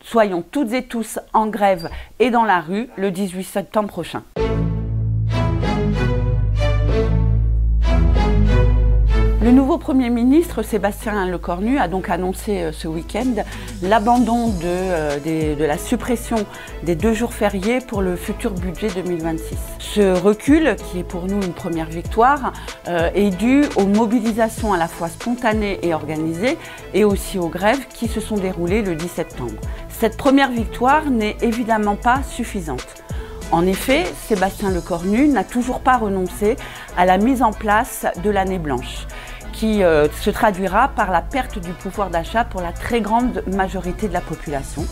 Soyons toutes et tous en grève et dans la rue le 18 septembre prochain. Le nouveau Premier ministre, Sébastien Lecornu, a donc annoncé ce week-end l'abandon de la suppression des 2 jours fériés pour le futur budget 2026. Ce recul, qui est pour nous une première victoire, est dû aux mobilisations à la fois spontanées et organisées et aussi aux grèves qui se sont déroulées le 10 septembre. Cette première victoire n'est évidemment pas suffisante. En effet, Sébastien Lecornu n'a toujours pas renoncé à la mise en place de l'année blanche, qui se traduira par la perte du pouvoir d'achat pour la très grande majorité de la population,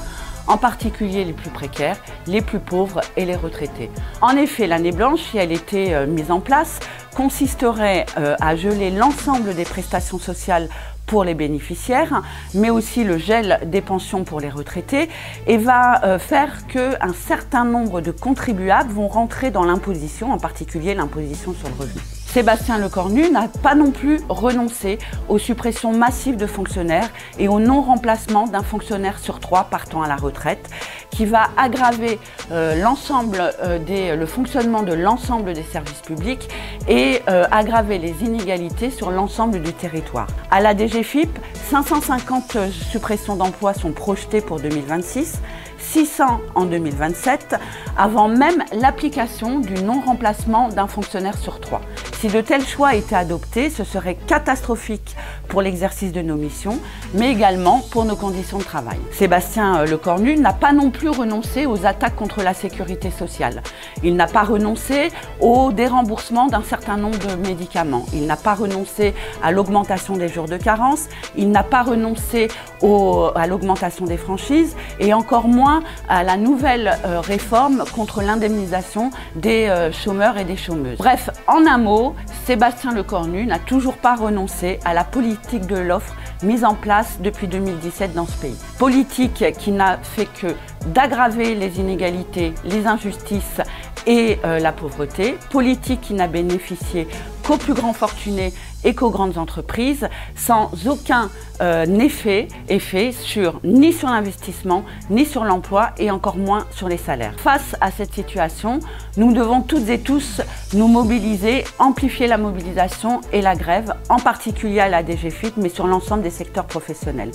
en particulier les plus précaires, les plus pauvres et les retraités. En effet, l'année blanche, si elle était mise en place, consisterait à geler l'ensemble des prestations sociales pour les bénéficiaires, mais aussi le gel des pensions pour les retraités, et va faire qu'un certain nombre de contribuables vont rentrer dans l'imposition, en particulier l'imposition sur le revenu. Sébastien Lecornu n'a pas non plus renoncé aux suppressions massives de fonctionnaires et au non-remplacement d'un fonctionnaire sur 3 partant à la retraite, qui va aggraver le fonctionnement de l'ensemble des services publics et aggraver les inégalités sur l'ensemble du territoire. À la DGFiP, 550 suppressions d'emplois sont projetées pour 2026, 600 en 2027, avant même l'application du non-remplacement d'un fonctionnaire sur 3. Si de tels choix étaient adoptés, ce serait catastrophique pour l'exercice de nos missions, mais également pour nos conditions de travail. Sébastien Lecornu n'a pas non plus renoncé aux attaques contre la sécurité sociale. Il n'a pas renoncé au déremboursement d'un certain nombre de médicaments. Il n'a pas renoncé à l'augmentation des jours de carence. Il n'a pas renoncé à l'augmentation des franchises et encore moins à la nouvelle réforme contre l'indemnisation des chômeurs et des chômeuses. Bref, en un mot, Sébastien Lecornu n'a toujours pas renoncé à la politique de l'offre mise en place depuis 2017 dans ce pays. Politique qui n'a fait que d'aggraver les inégalités, les injustices et la pauvreté. Politique qui n'a bénéficié qu'aux plus grands fortunés et qu'aux grandes entreprises, sans aucun effet ni sur l'investissement, ni sur l'emploi et encore moins sur les salaires. Face à cette situation, nous devons toutes et tous nous mobiliser, amplifier la mobilisation et la grève, en particulier à la DGFiP, mais sur l'ensemble des secteurs professionnels.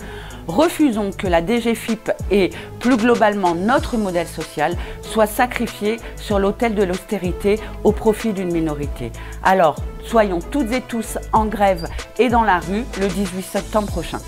Refusons que la DGFiP et plus globalement notre modèle social soit sacrifié sur l'autel de l'austérité au profit d'une minorité. Alors, soyons toutes et tous en grève et dans la rue le 18 septembre prochain.